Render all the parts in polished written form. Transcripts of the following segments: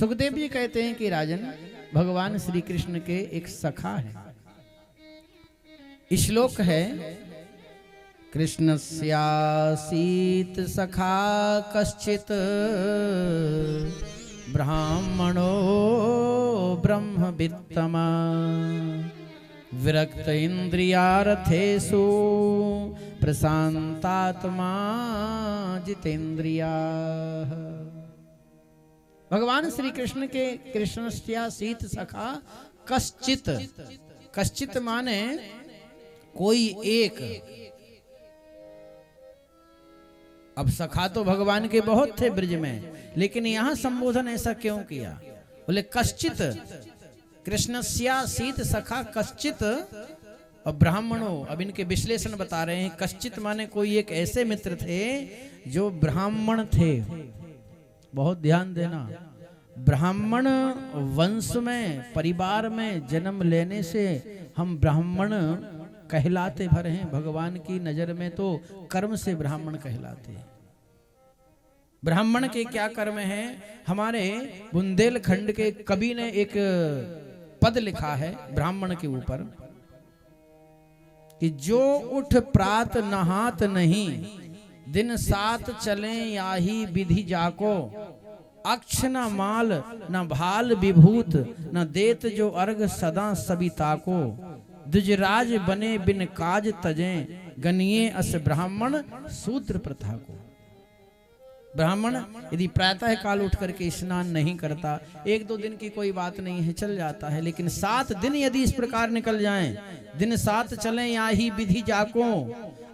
सुखदेव जी कहते हैं कि राजन, भगवान श्री कृष्ण के एक सखा है। श्लोक है, कृष्णस्यासीत सखा कश्चित ब्राह्मणो ब्रह्मवित्तमा विरक्त इंद्रियार्थेषु प्रशांतात्मा जितेंद्रिया। भगवान श्री कृष्ण के कृष्णस्यासीत सखा कश्चित, कश्चित माने कोई एक। अब सखा तो भगवान के बहुत थे ब्रज में, लेकिन यहां संबोधन ऐसा क्यों किया? बोले कश्चित, कृष्णस्यासीत सखा कश्चित और ब्राह्मणों। अब इनके विश्लेषण बता रहे हैं। कश्चित माने कोई एक ऐसे मित्र थे जो ब्राह्मण थे। बहुत ध्यान देना, ब्राह्मण वंश में, परिवार में जन्म लेने से हम ब्राह्मण कहलाते भर हैं। भगवान की नजर में तो कर्म से ब्राह्मण कहलाते हैं। ब्राह्मण के क्या कर्म हैं? हमारे बुंदेलखंड के कवि ने एक पद लिखा है ब्राह्मण के ऊपर कि जो उठ प्रात नहात नहीं, दिन सात चले याही विधि जाको, अक्ष न माल न भाल विभूत, न देत जो अर्घ सदा सबिता को, द्विजराज बने बिन काज तजे, गनिये अस ब्राह्मण शूद्र प्रथा को। ब्राह्मण यदि प्रातः काल उठ करके स्नान नहीं करता, एक दो दिन की कोई बात नहीं है, चल जाता है, लेकिन 7 दिन यदि इस प्रकार निकल जाएं, दिन 7 चले या ही विधि जाको,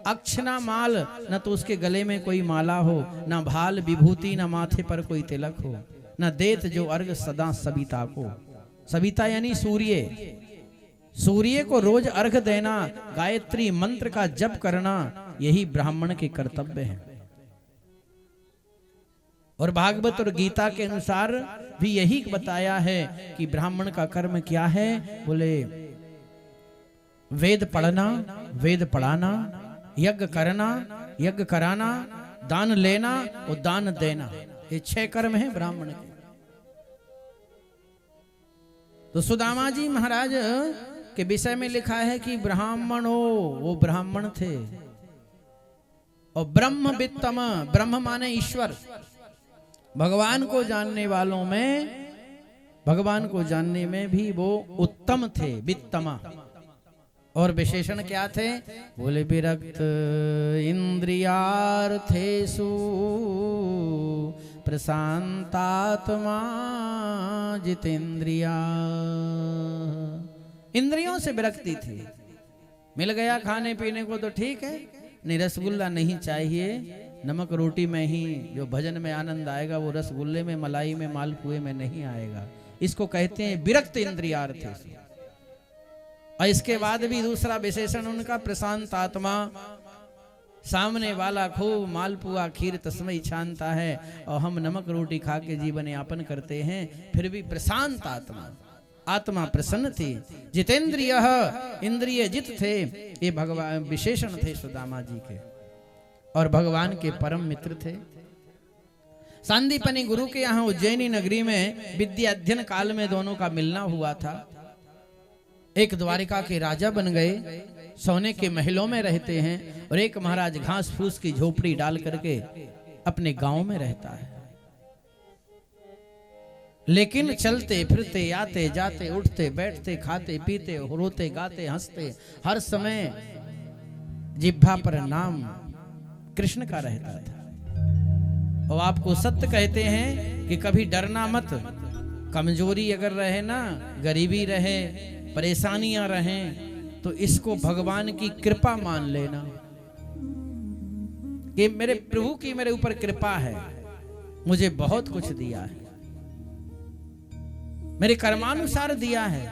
अक्षना माल, न तो उसके गले में कोई माला हो, न भाल विभूति, न माथे पर कोई तिलक हो, न देत जो अर्घ सदा सबिता को। सबिता यानी सूर्य, सूर्य को रोज अर्घ देना, गायत्री मंत्र का जप करना, यही ब्राह्मण के कर्तव्य है। और भागवत और गीता के अनुसार भी यही बताया है कि ब्राह्मण का कर्म क्या है। बोले वेद पढ़ना, वेद पढ़ाना, यज्ञ करना, यज्ञ कराना, दान लेना और दान देना, ये 6 कर्म हैं ब्राह्मण के। तो सुदामा जी महाराज के विषय में लिखा है कि ब्राह्मणों, वो ब्राह्मण थे। और ब्रह्मवित्तम, ब्रह्म माने ईश्वर, भगवान को जानने वालों में, भगवान को जानने में भी वो उत्तम थे, वित्तमा। और विशेषण क्या थे? बोले विरक्त इंद्रियार्थेषु प्रशांतात्मा जितेंद्रिया। इंद्रियों से विरक्ति थी। मिल गया खाने पीने को तो ठीक है, नहीं रसगुल्ला नहीं चाहिए, नमक रोटी में ही जो भजन में आनंद आएगा वो रसगुल्ले में, मलाई में, मालपुए में नहीं आएगा। इसको कहते हैं विरक्त इंद्रियार्थेषु। और इसके बाद भी दूसरा विशेषण उनका प्रशांत आत्मा। सामने वाला खूब मालपुआ खीर तस्मै छानता है और हम नमक रोटी खा के जीवन यापन करते हैं, फिर भी प्रशांत आत्मा, आत्मा प्रसन्न थी। जितेंद्रिय, इंद्रिय जित थे, ये भगवान विशेषण थे सुदामा जी के। और भगवान के परम मित्र थे। सांदीपनी गुरु के यहाँ उज्जैनी नगरी में विद्या अध्ययन काल में दोनों का मिलना हुआ था। एक द्वारिका के राजा बन गए, सोने के महलों में रहते हैं, और एक महाराज घास फूस की झोपड़ी डाल करके अपने गांव में रहता है। लेकिन चलते फिरते, आते जाते, उठते बैठते, खाते पीते, रोते गाते हंसते, हर समय जिह्वा पर नाम कृष्ण का रहता था। और आपको सत्य कहते हैं कि कभी डरना मत। कमजोरी अगर रहे ना, गरीबी रहे, परेशानियां रहें, तो इसको भगवान की कृपा मान लेना कि मेरे प्रभु की मेरे ऊपर कृपा है, मुझे बहुत कुछ दिया है, मेरे कर्मानुसार दिया है।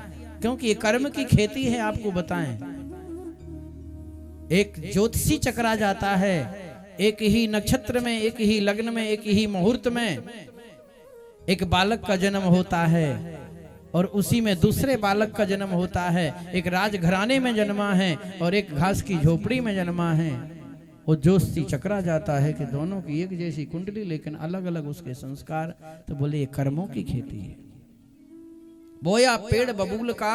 क्योंकि ये कर्म की खेती है। आपको बताएं, एक ज्योतिषी चक्रा जाता है, एक ही नक्षत्र में, एक ही लग्न में, एक ही मुहूर्त में एक बालक का जन्म होता है, और उसी में दूसरे बालक का जन्म होता है। एक राजघराने में जन्मा है और एक घास की झोपड़ी में जन्मा है। वो जोशी चकरा जाता है कि दोनों की एक जैसी कुंडली लेकिन अलग अलग उसके संस्कार। तो बोले ये कर्मों की खेती है। बोया पेड़ बबूल का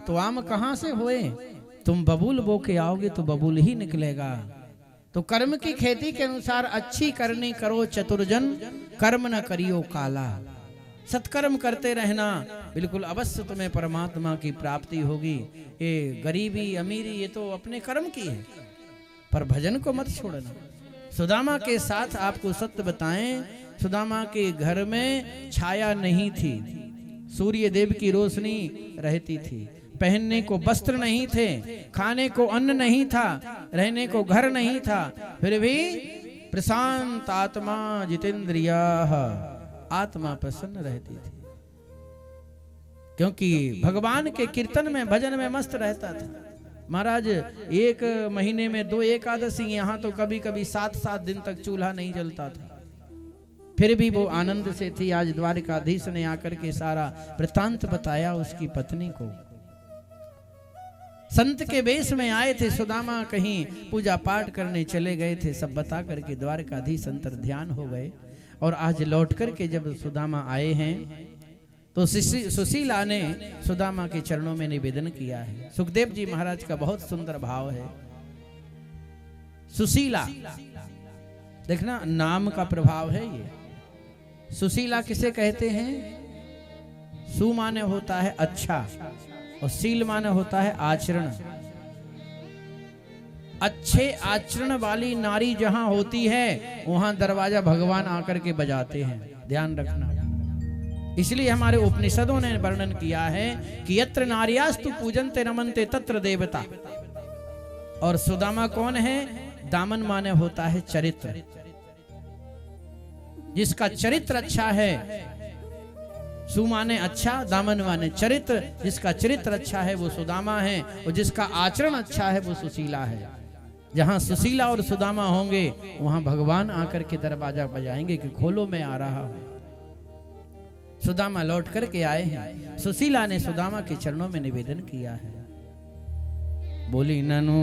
तो आम कहां से होए, तुम बबूल बो के आओगे तो बबूल ही निकलेगा। तो कर्म की खेती के अनुसार अच्छी करनी करो चतुर्जन, कर्म न करियो काला। सत्कर्म करते रहना, बिल्कुल अवश्य तुम्हें परमात्मा की प्राप्ति होगी। ये गरीबी अमीरी ये तो अपने कर्म की है, पर भजन को मत छोड़ना। सुदामा के साथ आपको सत्य बताएं, सुदामा के घर में छाया नहीं थी, सूर्य देव की रोशनी रहती थी, पहनने को वस्त्र नहीं थे, खाने को अन्न नहीं था, रहने को घर नहीं था, फिर भी प्रशांत आत्मा जितेंद्रिया, आत्मा प्रसन्न रहती थी, क्योंकि भगवान के कीर्तन में भजन में मस्त रहता था। महाराज एक महीने में 2 एकादशी, यहाँ तो कभी कभी 7-7 दिन तक चूल्हा नहीं जलता था, फिर भी वो आनंद से थी। आज द्वारकाधीश ने आकर के सारा वृत्तांत बताया उसकी पत्नी को। संत के वेश में आए थे सुदामा, कहीं पूजा पाठ करने चले गए थे, सब बता करके द्वारकाधीश अंतर ध्यान हो गए। और आज लौट करके जब सुदामा आए हैं तो सुशीला ने सुदामा के चरणों में निवेदन किया है। सुखदेव जी महाराज का बहुत सुंदर भाव है। सुशीला, देखना नाम का प्रभाव है ये। सुशीला किसे कहते हैं? सु माने होता है अच्छा, और शील माने होता है आचरण। अच्छे आचरण वाली नारी जहां होती है वहां दरवाजा भगवान आकर के बजाते हैं, ध्यान रखना। इसलिए हमारे उपनिषदों ने वर्णन किया है कि यत्र नार्यास्तु पूजन्ते नमन्ते तत्र देवता। और सुदामा कौन है? दामन माने होता है चरित्र। जिसका चरित्र अच्छा है, सु माने अच्छा, दामन माने चरित्र, जिसका चरित्र अच्छा है वो सुदामा है, और जिसका आचरण अच्छा है वो सुशीला है। जहां सुशीला और सुदामा होंगे वहां भगवान आकर के दरवाजा बजाएंगे कि खोलो मैं आ रहा हूं। सुदामा लौट करके आए हैं। सुशीला ने सुदामा के चरणों में निवेदन किया है, बोली ननु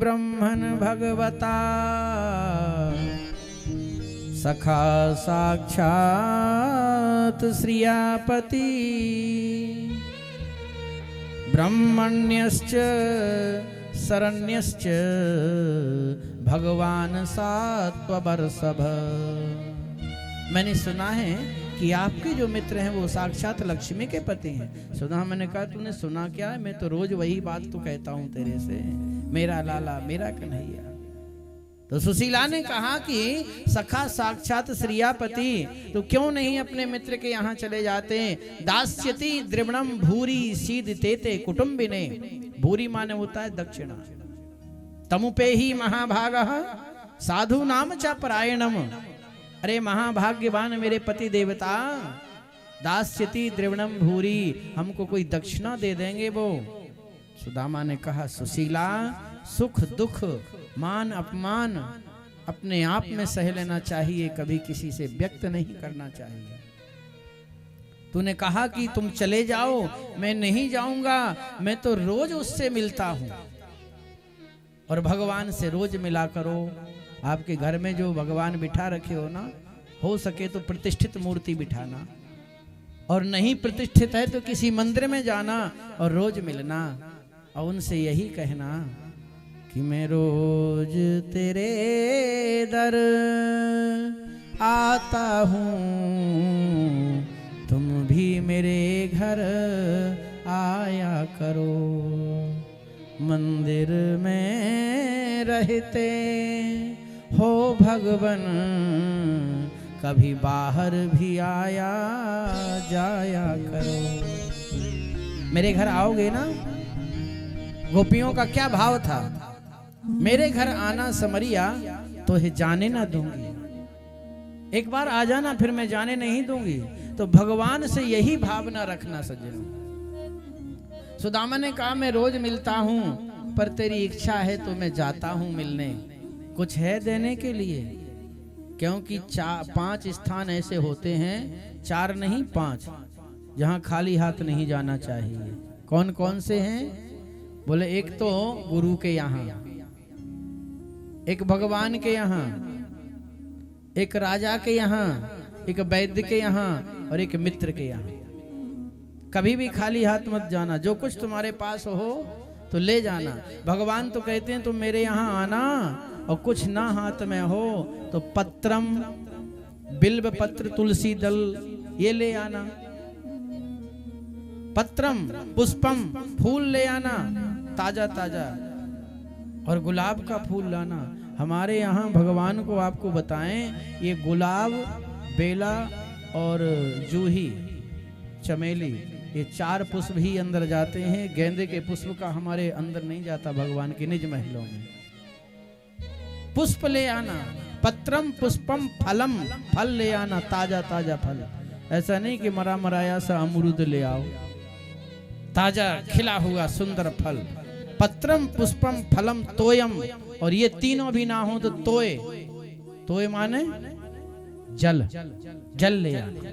ब्रह्मन भगवता सखा साक्षात श्रियापति ब्रह्मण्यश्च शरण्यश्च भगवान सात्ववर्षभ। मैंने सुना है कि आपके जो मित्र हैं वो साक्षात लक्ष्मी के पति हैं। सुना, मैंने कहा तूने सुना क्या है? मैं तो रोज वही बात तो कहता हूं तेरे से, मेरा लाला मेरा कन्हैया। तो सुशीला ने कहा कि सखा साक्षात श्रियापति, तो क्यों नहीं अपने मित्र के यहाँ चले जाते? दास्यति द्रविणम भूरी सीद तेते कुटुंबिने। भूरी माने होता है दक्षिणा। तमुपे ही महाभागः साधु नाम च परायणम। अरे महाभाग्यवान मेरे पति देवता, दास्यति द्रविणम भूरी, हमको कोई दक्षिणा दे देंगे वो। सुदामा ने कहा सुशीला, सुख दुख मान अपमान अपने आप में सह लेना चाहिए, कभी किसी से व्यक्त नहीं करना चाहिए। तूने कहा कि तुम चले जाओ, मैं नहीं जाऊंगा, मैं तो रोज उससे मिलता हूं। और भगवान से रोज मिला करो। आपके घर में जो भगवान बिठा रखे हो ना, हो सके तो प्रतिष्ठित मूर्ति बिठाना, और नहीं प्रतिष्ठित है तो किसी मंदिर में जाना और रोज मिलना, और उनसे यही कहना कि मैं रोज तेरे दर आता हूँ, तुम भी मेरे घर आया करो। मंदिर में रहते हो भगवन, कभी बाहर भी आया जाया करो। मेरे घर आओगे ना? गोपियों का क्या भाव था? मेरे घर आना समरिया तो है जाने ना दूंगी, एक बार आ जाना फिर मैं जाने नहीं दूंगी। तो भगवान से यही भावना रखना सज्जनों। सुदामा ने कहा मैं रोज मिलता हूं, पर तेरी इच्छा है तो मैं जाता हूं मिलने। कुछ है देने के लिए? क्योंकि 5 स्थान ऐसे होते हैं, 4 नहीं 5, जहां खाली हाथ नहीं जाना चाहिए। कौन कौन से हैं? बोले एक तो गुरु के यहाँ, एक भगवान के यहाँ, एक राजा के यहाँ, एक वैद्य के यहाँ और एक मित्र के यहाँ। कभी भी खाली हाथ मत जाना, जो कुछ तुम्हारे पास हो तो ले जाना। भगवान तो कहते हैं तुम मेरे यहाँ आना और कुछ ना हाथ में हो तो पत्रम, बिल्व पत्र, तुलसी दल ये ले आना। पत्रम, पुष्पम, फूल ले आना ताजा ताजा, और गुलाब का फूल लाना। हमारे यहाँ भगवान को आपको बताएं, ये गुलाब, बेला और जूही, चमेली, ये 4 पुष्प ही अंदर जाते हैं। गेंदे के पुष्प का हमारे अंदर नहीं जाता भगवान के निज महलों में। पुष्प ले आना, पत्रम पुष्पम फलम, फल ले आना ताजा ताजा फल। ऐसा नहीं कि मरा मराया सा अमरूद ले आओ, ताजा खिला हुआ सुंदर फल। पत्रम पुष्पम फलम तोयम, और ये तीनों भी ना हो तो तोय, तोय माने जल, जल ले आना।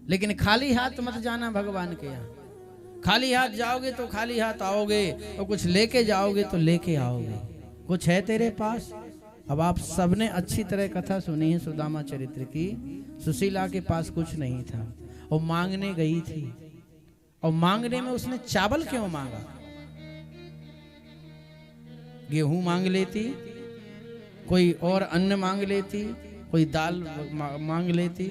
लेकिन खाली हाथ मत जाना भगवान के यहाँ। खाली हाथ जाओगे तो खाली हाथ आओगे, और कुछ लेके जाओगे तो लेके आओगे। कुछ है तेरे पास? अब आप सबने अच्छी तरह कथा सुनी है सुदामा चरित्र की। सुशीला के पास कुछ नहीं था और मांगने गई थी, और मांगने में उसने चावल क्यों मांगा? गेहूं मांग लेती, कोई और अन्न मांग लेती, कोई दाल मांग लेती,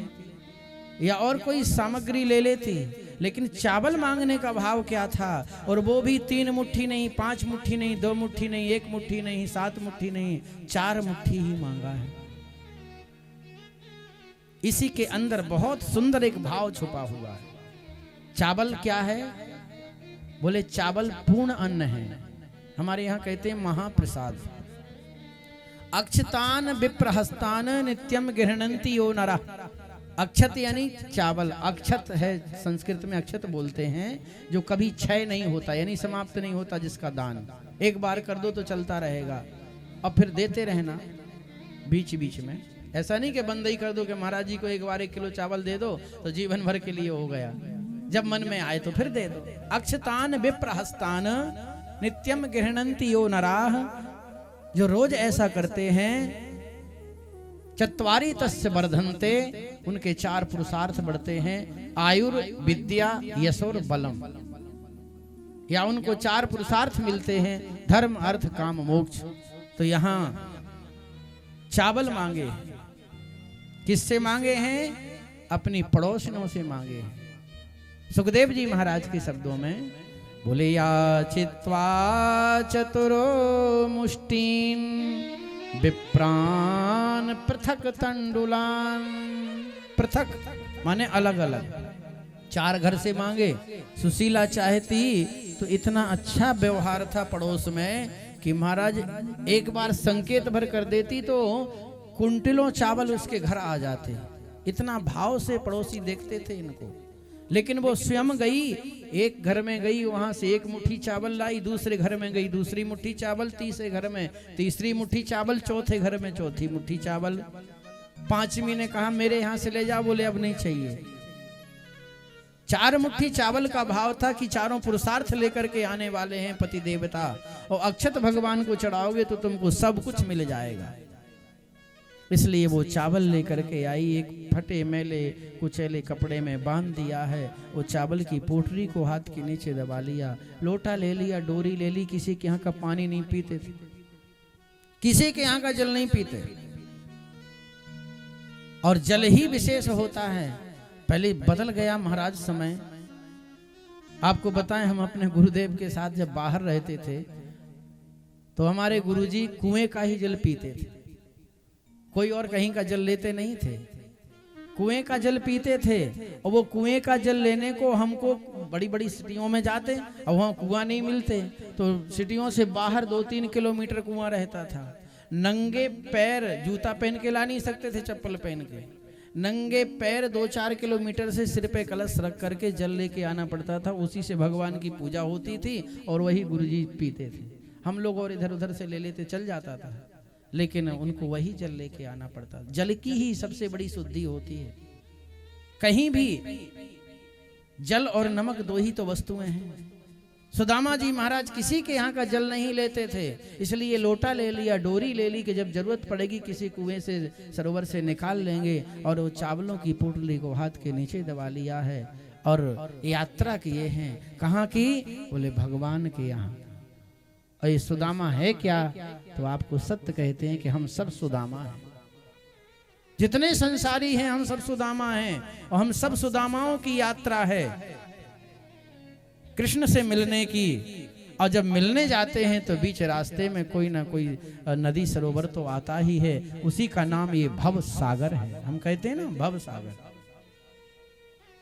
या और कोई सामग्री ले लेती, लेकिन चावल मांगने का भाव क्या था? और वो भी 3 मुट्ठी नहीं, 5 मुट्ठी नहीं, 2 मुट्ठी नहीं, 1 मुट्ठी नहीं, 7 मुट्ठी नहीं, 4 मुट्ठी ही मांगा है। इसी के अंदर बहुत सुंदर एक भाव छुपा हुआ है। चावल क्या है? बोले चावल पूर्ण अन्न है। हमारे यहाँ कहते हैं महाप्रसाद। अक्षतान विप्रहस्तान नित्यम गृह्णन्ति यो नरा। अक्षत यानी चावल, अक्षत है संस्कृत में, अक्षत बोलते हैं जो कभी क्षय नहीं होता, यानी समाप्त नहीं होता, जिसका दान एक बार कर दो तो चलता रहेगा, और फिर देते रहना बीच बीच में। ऐसा नहीं कि बंदई कर दो कि महाराज जी को एक बार 1 किलो चावल दे दो तो जीवन भर के लिए हो गया, जब मन में आए तो फिर दे दो। अक्षतान विप्रहस्तान नित्यम गृह्णन्ति यो नराः, जो रोज ऐसा करते हैं। चत्वारि तस्य वर्धन्ते, उनके 4 पुरुषार्थ बढ़ते हैं। आयुर, विद्या, यशोर, बलम, या उनको 4 पुरुषार्थ मिलते हैं, धर्म, अर्थ, काम, मोक्ष। तो यहाँ चावल मांगे, किससे मांगे हैं? अपनी पड़ोसियों से मांगे हैं। सुखदेव जी महाराज के शब्दों में बोले, या चित्वा चतुरो मुष्टिन विप्रान पृथक तंडुलान। पृथक माने अलग अलग, 4 घर से मांगे। सुशीला चाहती तो इतना अच्छा व्यवहार था पड़ोस में कि महाराज एक बार संकेत भर कर देती तो कुंटलों चावल उसके घर आ जाते। इतना भाव से पड़ोसी देखते थे इनको। लेकिन वो स्वयं गई, एक घर में गई, वहां से 1 मुट्ठी चावल लाई, दूसरे घर में गई, दूसरी मुट्ठी चावल, तीसरे घर में तीसरी मुट्ठी चावल, चौथे घर में चौथी मुट्ठी चावल। 5वीं ने कहा मेरे यहाँ से ले जाओ, बोले अब नहीं चाहिए। 4 मुट्ठी चावल का भाव था कि चारों पुरुषार्थ लेकर के आने वाले हैं पति देवता, और अक्षत भगवान को चढ़ाओगे तो तुमको सब कुछ मिल जाएगा। इसलिए वो चावल लेकर के आई, एक फटे मैले कुचैले कपड़े में बांध दिया है। वो चावल की पोटरी को हाथ के नीचे दबा लिया, लोटा ले लिया, डोरी ले ली। किसी के यहाँ का पानी नहीं पीते थे, किसी के यहाँ का जल नहीं पीते, और जल ही विशेष होता है। पहले बदल गया महाराज समय। आपको बताएं, हम अपने गुरुदेव के साथ जब बाहर रहते थे तो हमारे गुरुजी कुएं का ही जल पीते थे, कोई और कहीं का जल लेते नहीं थे, कुएं का जल पीते थे। और वो कुएं का जल लेने को हमको बड़ी बड़ी सिटियों में जाते, और वहाँ कुआं नहीं मिलते, तो सिटियों से बाहर 2-3 किलोमीटर कुआं रहता था। नंगे पैर, जूता पहन के ला नहीं सकते थे, चप्पल पहन के, नंगे पैर 2-4 किलोमीटर से सिर पे कलश रख करके जल लेके आना पड़ता था। उसी से भगवान की पूजा होती थी और वही गुरुजी पीते थे। हम लोग और इधर उधर से ले लेते, चल जाता था, लेकिन उनको वही जल लेके आना पड़ता। जल की ही सबसे बड़ी शुद्धि होती है। कहीं भी जल और नमक 2 ही तो वस्तुएं हैं। सुदामा जी महाराज किसी के यहाँ का जल नहीं लेते थे, इसलिए लोटा ले लिया, डोरी ले ली कि जब जरूरत पड़ेगी किसी कुएं से सरोवर से निकाल लेंगे। और वो चावलों की पुटली को हाथ के नीचे दबा लिया है और यात्रा किए हैं। कहाँ की? बोले भगवान के यहाँ। और ये सुदामा है क्या? तो आपको सत्य कहते हैं कि हम सब सुदामा हैं। जितने संसारी हैं हम सब सुदामा हैं, और हम सब सुदामाओं की यात्रा है कृष्ण से मिलने की। और जब मिलने जाते हैं तो बीच रास्ते में कोई ना कोई नदी सरोवर तो आता ही है, उसी का नाम ये भव सागर है। हम कहते हैं ना भव सागर,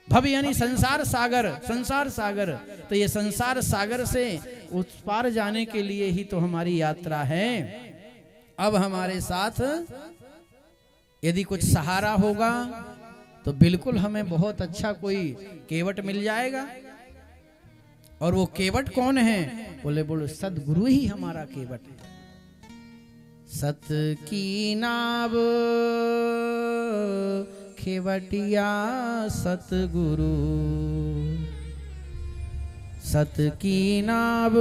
भव यानी संसार सागर, संसार सागर। तो ये संसार सागर से उस पार जाने के लिए ही तो हमारी यात्रा है। अब हमारे साथ यदि कुछ सहारा होगा तो बिल्कुल हमें बहुत अच्छा कोई केवट मिल जाएगा। और वो केवट कौन है? बोले सदगुरु ही हमारा केवट है। सत की नाव खेवटिया सतगुरु, सत की नाव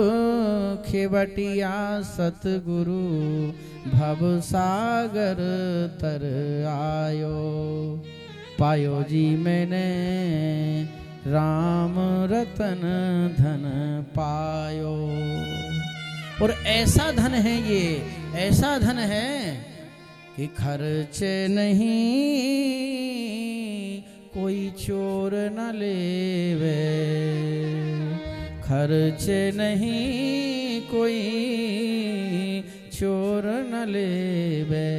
खेवटिया सतगुरु, भव सागर तर आयो, पायो जी मैंने राम रतन धन पायो। और ऐसा धन है ये, ऐसा धन है कि खर्च नहीं कोई चोर न लेवे, खर्च नहीं कोई चोर न लेवे,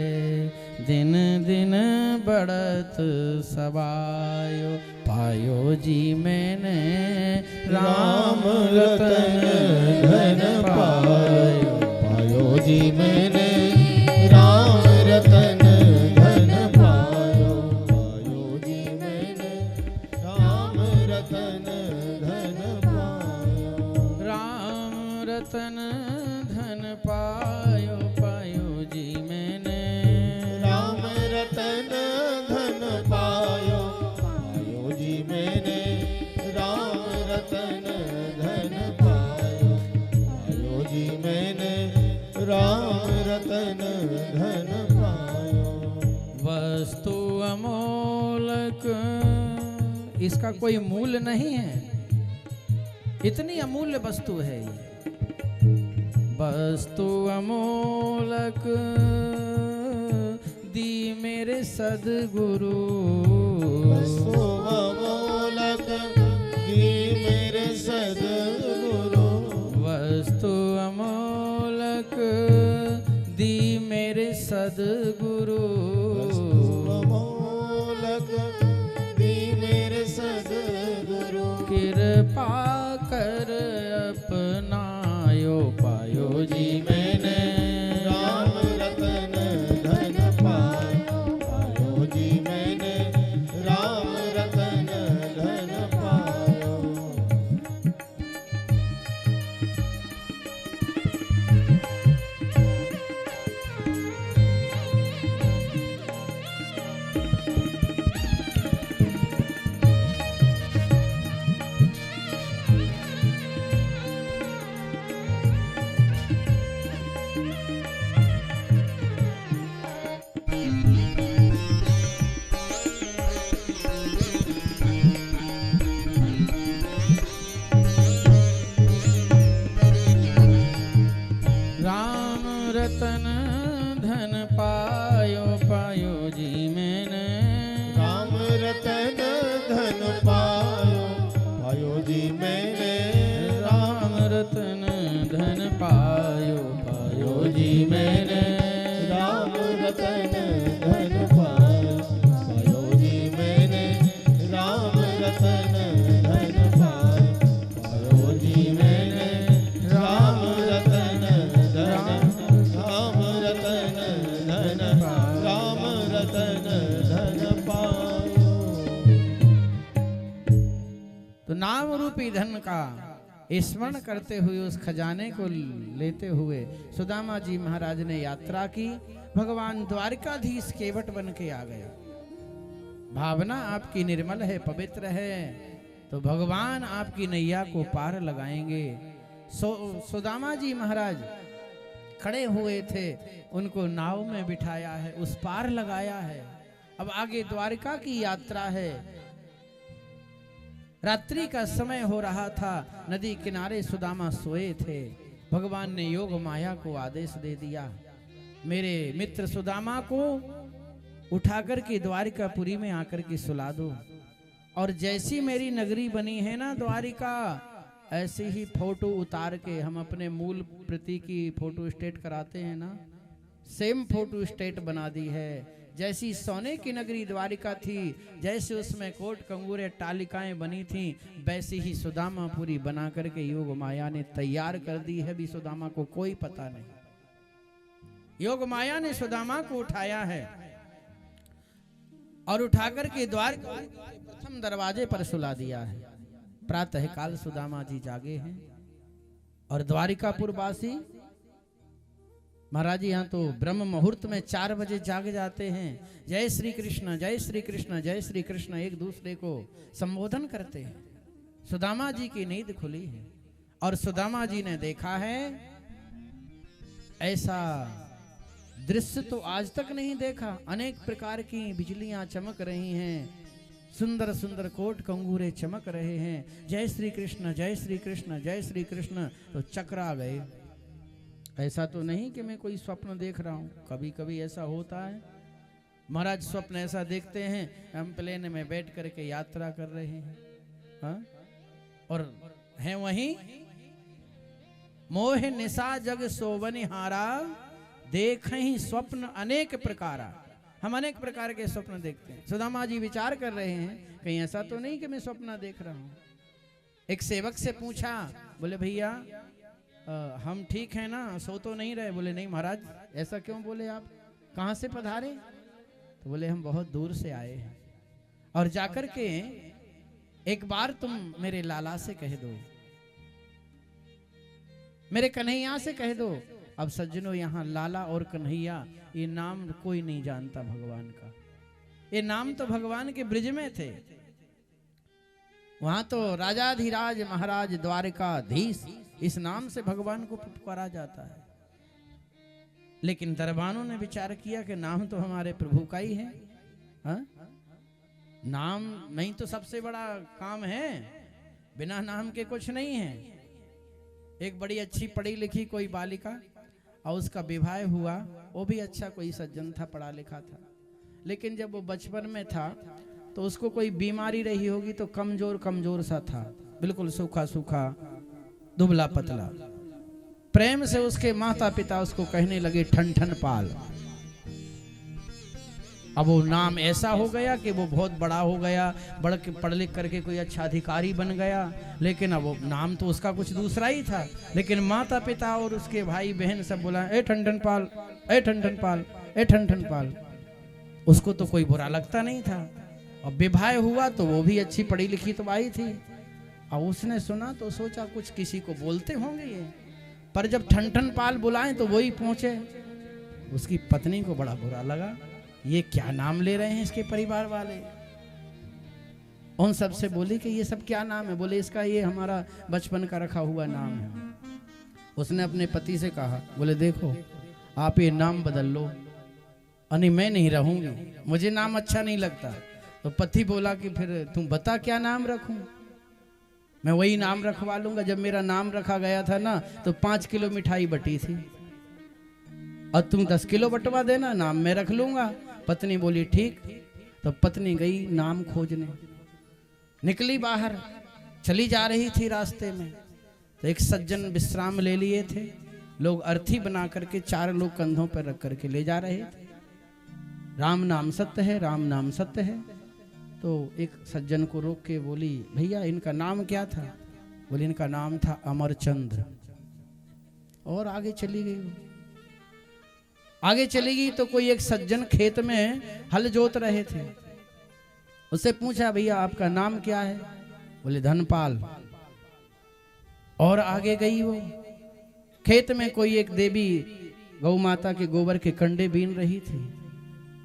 दिन दिन बढ़त सवायो, पायो जी मैंने राम रतन धन पायो, पायो जी मैंने राम रतन धन पायो, पायो जी मैंने राम रतन धन पायो, राम रतन धन पायो, पायो जी मैंने राम रतन धन पायो, पायो जी मैंने राम रतन धन पायो, पायो जी मैंने राम रतन धन पायो। वस्तु अमोलक, इसका कोई मूल नहीं है, इतनी अमूल्य वस्तु है ये। वस्तु अमोलक दी मेरे सदगुरु, वस्तु अमोलक दी मेरे सदगुरु, वस्तु अमोलक दी मेरे सदगुरु, वस्तु अमोलक दी मेरे सदगुरु, कृपा कर अपनायो, पायो जी मैंने राम रतन धन पायो, पायो जी मैंने राम रतन धन पायो। राम रतन धन पायो, पायो जी मैंने राम रतन धन पायो, पायो जी मैंने राम रतन धन पायो, पायो जी मैंने राम रतन धन पायो, पायो जी मैंने राम रतन धन पायो, पायो जी मैंने राम रतन धन, राम रतन धन, राम रतन धन पायो। तो नाम रूपी धन का स्मरण करते हुए उस खजाने को लेते हुए सुदामा जी महाराज ने यात्रा की। भगवान द्वारिकाधीश केवट बन के आ गया। भावना आपकी निर्मल है, पवित्र है, तो भगवान आपकी नैया को पार लगाएंगे। सुदामा जी महाराज खड़े हुए थे, उनको नाव में बिठाया है, उस पार लगाया है। अब आगे द्वारिका की यात्रा है। रात्रि का समय हो रहा था, नदी किनारे सुदामा सोए थे। भगवान ने योग माया को आदेश दे दिया, मेरे मित्र सुदामा को उठाकर के द्वारिकापुरी में आकर के सुला दो, और जैसी मेरी नगरी बनी है ना द्वारिका, ऐसे ही फोटो उतार के हम अपने मूल प्रति की फोटो स्टेट कराते हैं ना, सेम फोटो स्टेट बना दी है। जैसी सोने की नगरी द्वारिका थी, जैसे उसमें कोट कंगूरे टालिकाएं बनी थी, वैसी ही सुदामापुरी बना करके योग माया ने तैयार कर दी है। भी सुदामा को कोई पता नहीं। योग माया ने सुदामा को उठाया है और उठाकर के द्वारिका प्रथम दरवाजे पर सुला दिया है। प्रातः काल सुदामा जी जागे हैं और द्वारिकापुर वासी महाराज यहाँ तो ब्रह्म मुहूर्त में 4 बजे जाग जाते हैं। जय श्री कृष्ण, जय श्री कृष्ण, जय श्री कृष्ण एक दूसरे को संबोधन करते हैं। सुदामा जी की नींद खुली है और सुदामा जी ने देखा है, ऐसा दृश्य तो आज तक नहीं देखा। अनेक प्रकार की बिजलियां चमक रही हैं, सुंदर सुंदर कोट कंगूरे चमक रहे हैं। जय श्री कृष्ण, जय श्री कृष्ण, जय श्री कृष्ण। तो चकरा गए। ऐसा तो नहीं कि मैं कोई स्वप्न देख रहा हूं, कभी कभी ऐसा होता है महाराज। स्वप्न ऐसा देखते हैं, हम प्लेन में बैठ करके यात्रा कर रहे हैं, हाँ? और हैं वहीं मोह निशा जग सोवनिहारा, देखहि स्वप्न अनेक प्रकारा। हम अनेक प्रकार के स्वप्न देखते हैं। सुदामा जी विचार कर रहे हैं, कहीं ऐसा तो नहीं कि मैं स्वप्न देख रहा हूं। एक सेवक से पूछा, बोले भैया हम ठीक है ना, सो तो नहीं रहे? बोले नहीं महाराज। ऐसा क्यों? बोले आप कहां से पधारे? तो बोले हम बहुत दूर से आए हैं, और जाकर के एक बार तुम मेरे लाला से कह दो, मेरे कन्हैया से कह दो। अब सज्जनों, यहाँ लाला और कन्हैया ये नाम कोई नहीं जानता भगवान का। ये नाम तो भगवान के ब्रिज में थे। वहां तो राजाधिराज महाराज द्वारिकाधीश इस नाम से भगवान को पुकारा जाता है। लेकिन दरबानों ने विचार किया कि नाम तो हमारे प्रभु का ही है, हा? नाम नहीं तो सबसे बड़ा काम है, बिना नाम के कुछ नहीं है। एक बड़ी अच्छी पढ़ी लिखी कोई बालिका और उसका विवाह हुआ, वो भी अच्छा कोई सज्जन था, पढ़ा लिखा था। लेकिन जब वो बचपन में था तो उसको कोई बीमारी रही होगी, तो कमजोर कमजोर सा था, बिल्कुल सूखा सूखा दुबला पतला। प्रेम से उसके माता पिता उसको कहने लगे ठन ठन पाल। अब वो नाम ऐसा हो गया कि वो बहुत बड़ा हो गया, पढ़ लिख करके कोई अच्छा अधिकारी बन गया। लेकिन अब वो नाम तो उसका कुछ दूसरा ही था। लेकिन माता पिता और उसके भाई बहन सब बोला, ए ठन ठन पाल, ए ठन ठन पाल, ए ठन ठन पाल। उसको तो कोई बुरा लगता नहीं था। अब विवाह हुआ तो वो भी अच्छी पढ़ी लिखी तो आई थी। अब उसने सुना तो सोचा कुछ किसी को बोलते होंगे ये, पर जब ठन ठन पाल बुलाएं तो वही पहुंचे। उसकी पत्नी को बड़ा बुरा लगा, ये क्या नाम ले रहे हैं इसके परिवार वाले। उन सब से बोली कि ये सब क्या नाम है? बोले इसका ये हमारा बचपन का रखा हुआ नाम है। उसने अपने पति से कहा, बोले देखो आप ये नाम बदल लो, अरे मैं नहीं रहूंगी, मुझे नाम अच्छा नहीं लगता। तो पति बोला कि फिर तुम बता क्या नाम रखूं, मैं वही नाम रखवा लूंगा। जब मेरा नाम रखा गया था ना तो 5 किलो मिठाई बटी थी, और तुम 10 किलो बंटवा देना, नाम मैं रख लूंगा। पत्नी बोली ठीक। तो पत्नी गई नाम खोजने, निकली बाहर, चली जा रही थी। रास्ते में तो एक सज्जन विश्राम ले लिए थे। लोग अर्थी बना करके 4 लोग कंधों पर रख करके ले जा रहे थे। राम नाम सत्य है, राम नाम सत्य है। तो एक सज्जन को रोक के बोली, भैया इनका नाम क्या था? बोले इनका नाम था अमरचंद्र। और आगे चली गई। आगे चली गई तो कोई एक सज्जन खेत में हल जोत रहे थे। उससे पूछा, भैया आपका नाम क्या है? बोले धनपाल। और आगे गई वो, खेत में कोई एक देवी गौ माता के गोबर के कंडे बीन रही थी।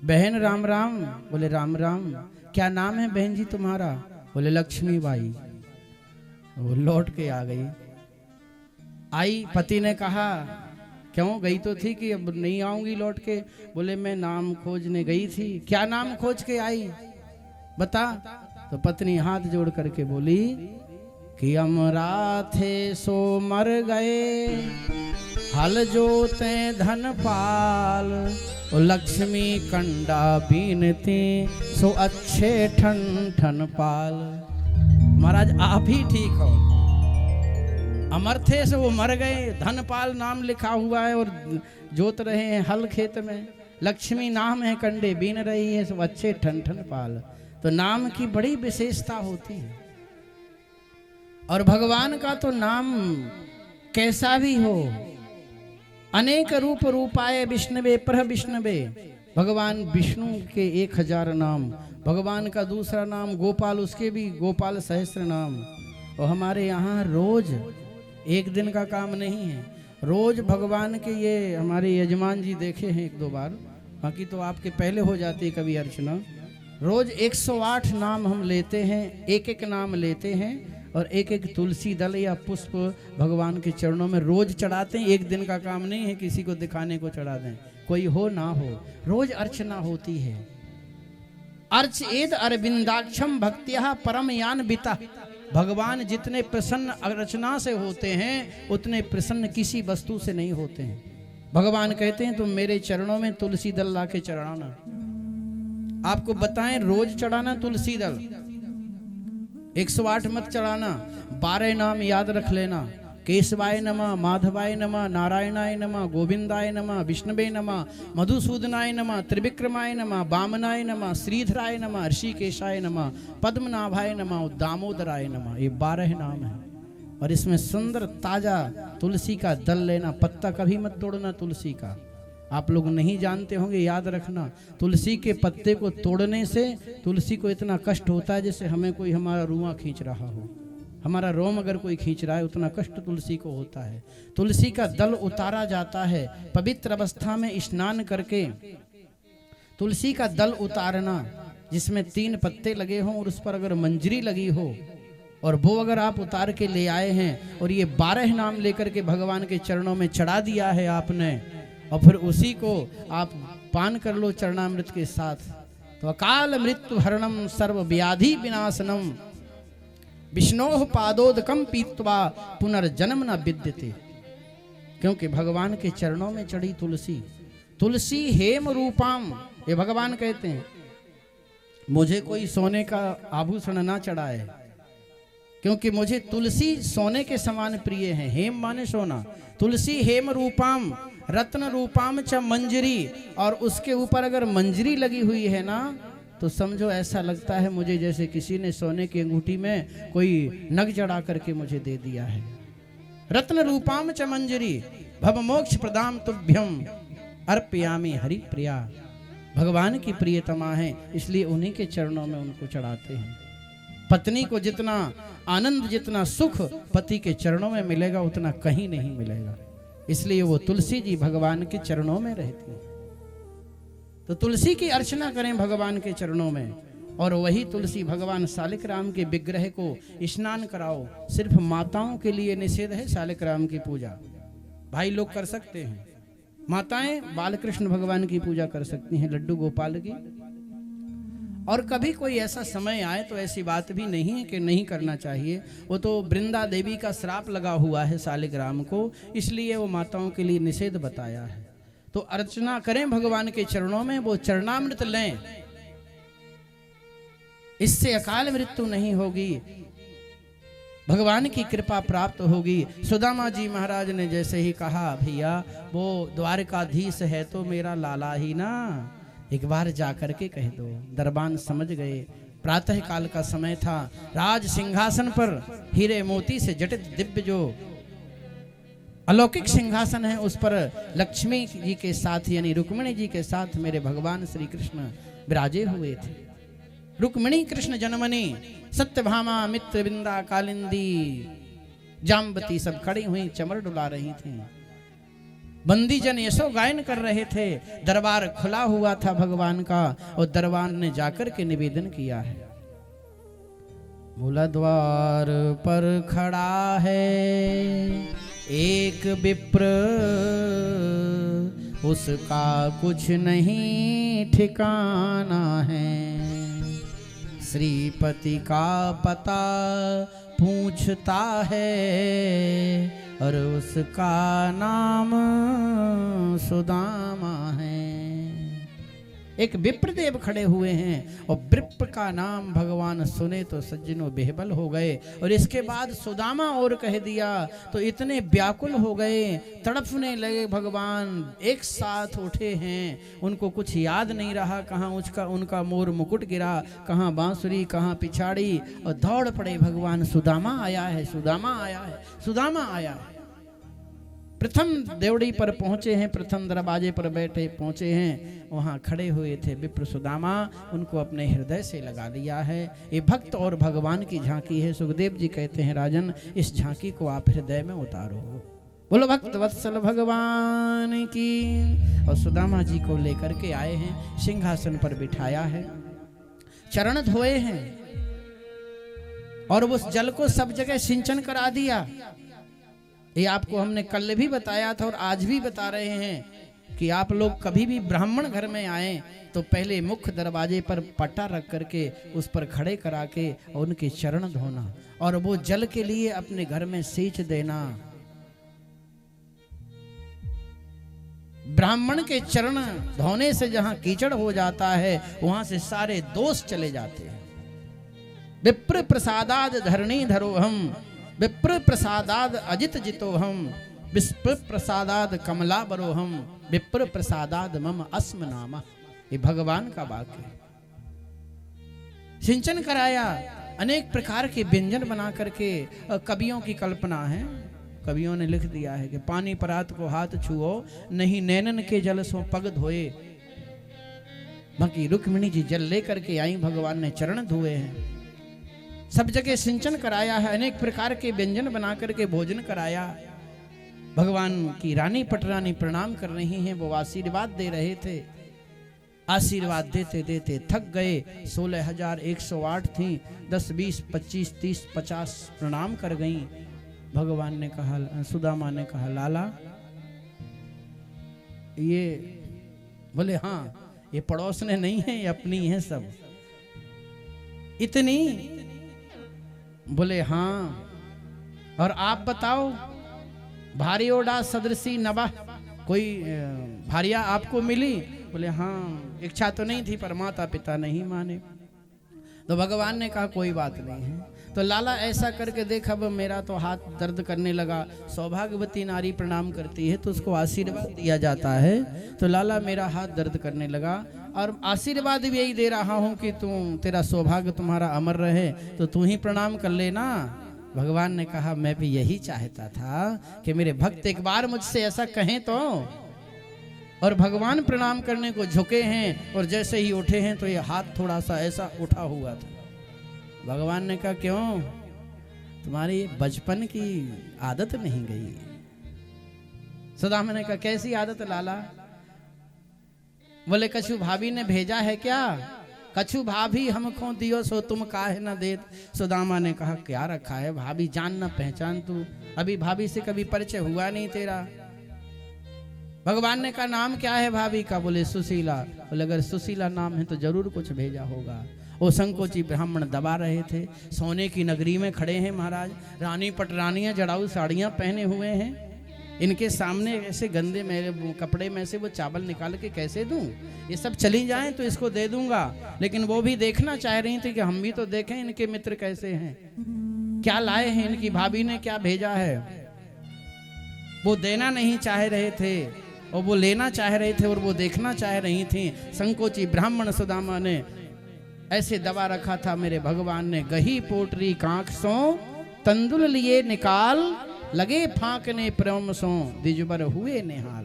बहन राम राम। बोले राम राम। क्या नाम है बहन जी तुम्हारा? बोले लक्ष्मीबाई। वो लौट के आ गई। आई, पति ने कहा क्यों गई तो थी कि अब नहीं आऊंगी लौट के। बोले मैं नाम खोजने गई थी। क्या नाम खोज के आई बता। तो पत्नी हाथ जोड़ करके बोली कि अमरा थे सो मर गए, हल जोते धन पाल, और लक्ष्मी कंडा बीनती सो अच्छे ठन ठन पाल। महाराज आप ही ठीक हो, अमर थे सो वो मर गए, धनपाल नाम लिखा हुआ है और जोत रहे हैं हल खेत में, लक्ष्मी नाम है कंडे बीन रही है सो अच्छे ठन ठन पाल। तो नाम की बड़ी विशेषता होती है, और भगवान का तो नाम कैसा भी हो, अनेक रूप रूपाय विष्णवे प्रह विष्णवे। भगवान विष्णु के 1000 नाम, भगवान का दूसरा नाम गोपाल, उसके भी गोपाल सहस्त्र नाम। और हमारे यहाँ रोज एक दिन का काम नहीं है, रोज भगवान के ये हमारे यजमान जी देखे हैं 1-2 बार, बाकी तो आपके पहले हो जाती है कभी अर्चना। रोज 108 नाम हम लेते हैं, एक एक नाम लेते हैं और एक एक तुलसी दल या पुष्प भगवान के चरणों में रोज चढ़ाते हैं। एक दिन का काम नहीं है किसी को दिखाने को चढ़ा दें, कोई हो ना हो, रोज अर्चना होती है। अर्च एद अरविंदाक्षम भक्त्या परम यान बिता। भगवान जितने प्रसन्न अर्चना से होते हैं उतने प्रसन्न किसी वस्तु से नहीं होते हैं। भगवान कहते हैं तुम मेरे चरणों में तुलसी दल ला के चढ़ाना। आपको बताएं रोज चढ़ाना तुलसी दल, 108 मत चढ़ाना, 12 नाम याद रख लेना। केशवाय नमः, माधवाय नमः, नारायणाय नमः, गोविंदाय नमः, विष्णवे नमः, मधुसूदनाय नमः, त्रिविक्रमाय नमः, वामनाय नमः, श्रीधराय नमः, ऋषिकेशाय नमः, पद्मनाभाय नमः, दामोदराय नमः। ये 12 नाम है और इसमें सुंदर ताजा तुलसी का दल लेना, पत्ता कभी मत तोड़ना तुलसी का। आप लोग नहीं जानते होंगे, याद रखना, तुलसी के पत्ते को तोड़ने से तुलसी को इतना कष्ट होता है जैसे हमें कोई हमारा रुआं खींच रहा हो, हमारा रोम अगर कोई खींच रहा है उतना कष्ट तुलसी को होता है। तुलसी का दल उतारा जाता है, पवित्र अवस्था में स्नान करके तुलसी का दल उतारना, जिसमें 3 पत्ते लगे हों और उस पर अगर मंजरी लगी हो, और वो अगर आप उतार के ले आए हैं और ये 12 नाम लेकर के भगवान के चरणों में चढ़ा दिया है आपने, और फिर उसी को आप पान कर लो चरणामृत के साथ, तो अकाल मृत्यु हरणम सर्व व्याधि विनाशनम विष्णोः पादोदकम पीत्वा पुनर्जन्म न विद्यते। क्योंकि भगवान के चरणों में चढ़ी तुलसी, तुलसी हेम रूपाम, ये भगवान कहते हैं मुझे कोई सोने का आभूषण ना चढ़ाए, क्योंकि मुझे तुलसी सोने के समान प्रिय है। हेम माने सोना, तुलसी हेम रूपाम रत्न रूपाम च मंजरी, और उसके ऊपर अगर मंजरी लगी हुई है ना तो समझो ऐसा लगता है मुझे जैसे किसी ने सोने की अंगूठी में कोई नग जड़ा करके मुझे दे दिया है। रत्न रूपाम च मंजरी भव मोक्ष प्रदाम तुभ्यम अर्पयामि हरि प्रिया। भगवान की प्रियतमा है, इसलिए उन्हीं के चरणों में उनको चढ़ाते हैं। पत्नी को जितना आनंद, जितना सुख पति के चरणों में मिलेगा उतना कहीं नहीं मिलेगा, इसलिए वो तुलसी जी भगवान के चरणों में रहती है। तो तुलसी की अर्चना करें भगवान के चरणों में, और वही तुलसी भगवान शालिक राम के विग्रह को स्नान कराओ। सिर्फ माताओं के लिए निषेध है शालिक राम की पूजा, भाई लोग कर सकते हैं, माताएं बालकृष्ण भगवान की पूजा कर सकती हैं, लड्डू गोपाल की। और कभी कोई ऐसा समय आए तो ऐसी बात भी नहीं है कि नहीं करना चाहिए, वो तो वृंदा देवी का श्राप लगा हुआ है शालिक राम को, इसलिए वो माताओं के लिए निषेध बताया है। तो अर्चना करें भगवान के चरणों में, वो चरणामृत लें, इससे अकाल मृत्यु नहीं होगी, भगवान की कृपा प्राप्त होगी। सुदामा जी महाराज ने जैसे ही कहा भैया वो द्वारकाधीश है तो मेरा लाला ही ना, एक बार जाकर के कह दो। दरबान समझ गए, प्रातः काल का समय था, राज सिंहासन पर हीरे मोती से जटित दिव्य जो अलौकिक सिंहासन है उस पर लक्ष्मी जी के साथ यानी रुक्मिणी जी के साथ मेरे भगवान श्री कृष्ण विराजे हुए थे। रुक्मिणी कृष्ण जन्मनी सत्यभामा मित्र बिंदा कालिंदी जाम्बती सब खड़ी हुई चमर डुला रही थी, बंदी जन यशो गायन कर रहे थे, दरबार खुला हुआ था भगवान का, और दरबार ने जाकर के निवेदन किया है, बोला द्वार पर खड़ा है एक विप्र उसका कुछ नहीं ठिकाना है, श्रीपति का पता पूछता है और उसका नाम सुदामा है। एक विप्रदेव खड़े हुए हैं और विप्र का नाम भगवान सुने तो सज्जनों बेहबल हो गए। और इसके बाद सुदामा और कह दिया तो इतने व्याकुल हो गए, तड़पने लगे। भगवान एक साथ उठे हैं, उनको कुछ याद नहीं रहा, कहाँ उनका मोर मुकुट गिरा, कहाँ बांसुरी, कहाँ पिछाड़ी, और दौड़ पड़े भगवान। सुदामा आया है, सुदामा आया है, सुदामा आया है। प्रथम देवड़ी पर पहुंचे हैं, प्रथम दरवाजे पर बैठे पहुंचे हैं, वहां खड़े हुए थे विप्र सुदामा, उनको अपने हृदय से लगा लिया है। ये भक्त और भगवान की झांकी है। सुखदेव जी कहते हैं राजन, इस झांकी को आप हृदय में उतारो। बोलो भक्त वत्सल भगवान की। और सुदामा जी को लेकर के आए हैं, सिंहासन पर बिठाया है, चरण धोए हैं और उस जल को सब जगह सिंचन करा दिया। ये आपको हमने कल भी बताया था और आज भी बता रहे हैं कि आप लोग कभी भी ब्राह्मण घर में आए तो पहले मुख्य दरवाजे पर पट्टा रख करके उस पर खड़े करा के और उनके चरण धोना और वो जल के लिए अपने घर में सींच देना। ब्राह्मण के चरण धोने से जहां कीचड़ हो जाता है वहां से सारे दोष चले जाते हैं। विप्र प्रसादाद धरणी धरोहम, विप्र प्रसादाद अजित जितोहम, विप्र प्रसादाद कमला बरोहम, विप्र प्रसादाद मम अस्म नामा। ये भगवान का वाक्य है। सिंचन कराया, अनेक प्रकार के व्यंजन बना करके। कवियों की कल्पना है, कवियों ने लिख दिया है कि पानी परात को हाथ छुओ, नहीं नैनन के जल सो पग धोए। बाकी रुक्मिणी जी जल लेकर के आई, भगवान ने चरण धोए हैं। सब जगह सिंचन कराया है, अनेक प्रकार के व्यंजन बना करके भोजन कराया। भगवान की रानी पटरानी प्रणाम कर रही हैं, वो आशीर्वाद दे रहे थे। आशीर्वाद देते देते थक गए। 16,108 थी, 10, 20, 25, 30, 50 प्रणाम कर गई। भगवान ने कहा, सुदामा ने कहा लाला ये, बोले हाँ ये पड़ोस ने नहीं है, ये अपनी है सब। इतनी? बोले हाँ। और आप बताओ, भारी ओडा सदृशी नवा, कोई भारिया आपको मिली? बोले हाँ, इच्छा तो नहीं थी पर माता पिता नहीं माने। तो भगवान ने कहा कोई बात नहीं है। तो लाला ऐसा करके देख, अब मेरा तो हाथ दर्द करने लगा। सौभाग्यवती नारी प्रणाम करती है तो उसको आशीर्वाद दिया जाता है। तो लाला मेरा हाथ दर्द करने लगा और आशीर्वाद भी यही दे रहा हूँ कि तेरा सौभाग्य तुम्हारा अमर रहे, तो तू ही प्रणाम कर लेना। भगवान ने कहा मैं भी यही चाहता था कि मेरे भक्त एक बार मुझसे ऐसा कहें तो। और भगवान प्रणाम करने को झुके हैं और जैसे ही उठे हैं तो ये हाथ थोड़ा सा ऐसा उठा हुआ था। भगवान ने कहा क्यों, तुम्हारी बचपन की आदत नहीं गई? सुदामा ने कहा कैसी आदत लाला? बोले कछु भाभी ने भेजा है क्या? कछु भाभी हमको दियो सो तुम काहे न देत। सुदामा ने कहा क्या रखा है भाभी, जान न पहचान तू, अभी भाभी से कभी परिचय हुआ नहीं तेरा। भगवान ने कहा नाम क्या है भाभी का? बोले सुशीला। बोले अगर सुशीला नाम है तो जरूर कुछ भेजा होगा। वो संकोची ब्राह्मण दबा रहे थे। सोने की नगरी में खड़े हैं महाराज, रानी पटरानियां जड़ाऊ साड़ियां पहने हुए हैं। इनके सामने ऐसे गंदे मेरे कपड़े में से वो चावल निकाल के कैसे दूं? ये सब चली जाएं तो इसको दे दूंगा, लेकिन वो भी देखना चाह रही थी कि हम भी तो देखें इनके मित्र कैसे हैं, क्या लाए हैं, इनकी भाभी ने क्या भेजा है। वो देना नहीं चाह रहे थे और वो लेना चाह रहे थे और वो देखना चाह रही थी। संकोची ब्राह्मण सुदामा ने ऐसे दबा रखा था। मेरे भगवान ने गही पोटरी कांख सो तंदुल लिए निकाल, लगे फांकने प्रेम सो दिजबर हुए निहाल।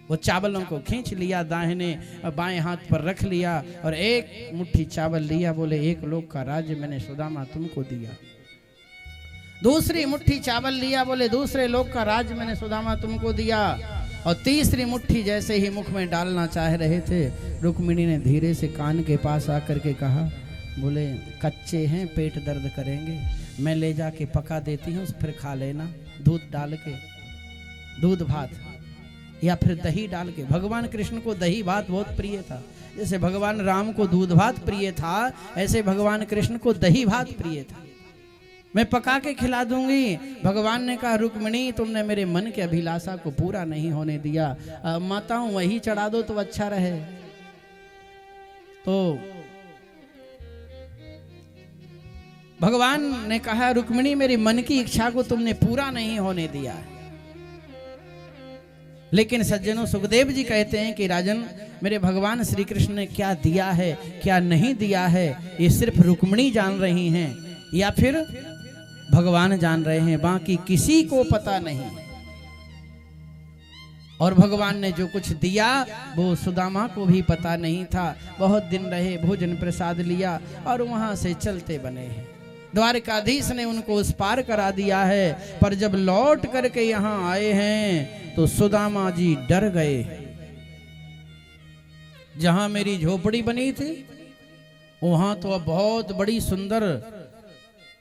वो चावलों को खींच लिया, दाहिने बाएं हाथ पर रख लिया और एक मुट्ठी चावल लिया। बोले एक लोक का राज्य मैंने सुदामा तुमको दिया। दूसरी मुट्ठी चावल लिया, बोले दूसरे लोक का राज्य मैंने सुदामा तुमको दिया। और तीसरी मुट्ठी जैसे ही मुख में डालना चाह रहे थे, रुक्मिणी ने धीरे से कान के पास आकर के कहा बोले कच्चे हैं, पेट दर्द करेंगे, मैं ले जाके पका देती हूँ, फिर खा लेना, दूध डाल के, दूध भात या फिर दही डाल के। भगवान कृष्ण को दही भात बहुत प्रिय था। जैसे भगवान राम को दूध भात प्रिय था, ऐसे भगवान कृष्ण को दही भात प्रिय था। मैं पका के खिला दूंगी। भगवान ने कहा रुक्मिणी तुमने मेरे मन के अभिलाषा को पूरा नहीं होने दिया, माताओं वही चढ़ा दो तो अच्छा रहे। तो भगवान ने कहा रुक्मिणी मेरे मन की इच्छा को तुमने पूरा नहीं होने दिया। लेकिन सज्जनों, सुखदेव जी कहते हैं कि राजन मेरे भगवान श्री कृष्ण ने क्या दिया है क्या नहीं दिया है, ये सिर्फ रुक्मिणी जान रही हैं या फिर भगवान जान रहे हैं, बाकी किसी को पता नहीं। और भगवान ने जो कुछ दिया वो सुदामा को भी पता नहीं था। बहुत दिन रहे, भोजन प्रसाद लिया और वहां से चलते बने हैं। द्वारकाधीश ने उनको उस पार करा दिया है, पर जब लौट करके यहाँ आए हैं तो सुदामा जी डर गए। जहां मेरी झोपड़ी बनी थी वहां तो अब बहुत बड़ी सुंदर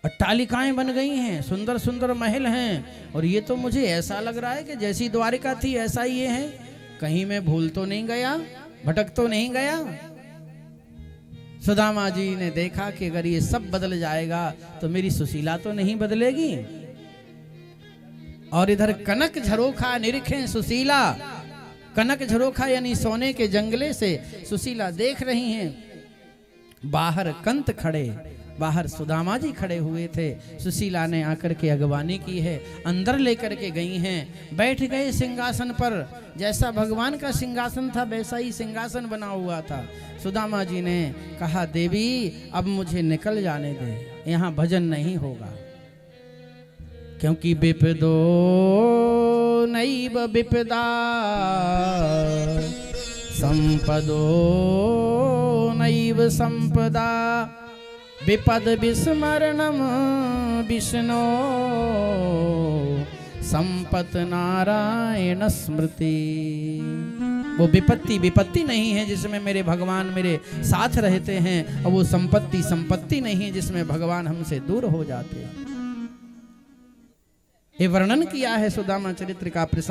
अट्टालिकाएं बन गई हैं, सुंदर सुंदर महल हैं, और ये तो मुझे ऐसा लग रहा है कि जैसी द्वारिका थी ऐसा ही ये है। कहीं मैं भूल तो नहीं गया, भटक तो नहीं गया। सुदामा जी ने देखा कि अगर ये सब बदल जाएगा तो मेरी सुशीला तो नहीं बदलेगी। और इधर कनक झरोखा निरीखें सुशीला, कनक झरोखा यानी सोने के जंगले से सुशीला देख रही हैं। बाहर कंत खड़े, बाहर सुदामा जी खड़े हुए थे। सुशीला ने आकर के अगवानी की है, अंदर लेकर के गई हैं, बैठ गए सिंहासन पर। जैसा भगवान का सिंहासन था वैसा ही सिंहासन बना हुआ था। सुदामा जी ने कहा देवी अब मुझे निकल जाने दे, यहाँ भजन नहीं होगा, क्योंकि विपदो नैव विपदा संपदो नैव संपदा विपद विस्मरणम विष्णो संपत नारायण स्मृति। वो विपत्ति विपत्ति नहीं है जिसमें मेरे भगवान मेरे साथ रहते हैं, और वो संपत्ति संपत्ति नहीं है जिसमें भगवान हमसे दूर हो जाते हैं। ये वर्णन किया है सुदामा चरित्र का प्रसंग।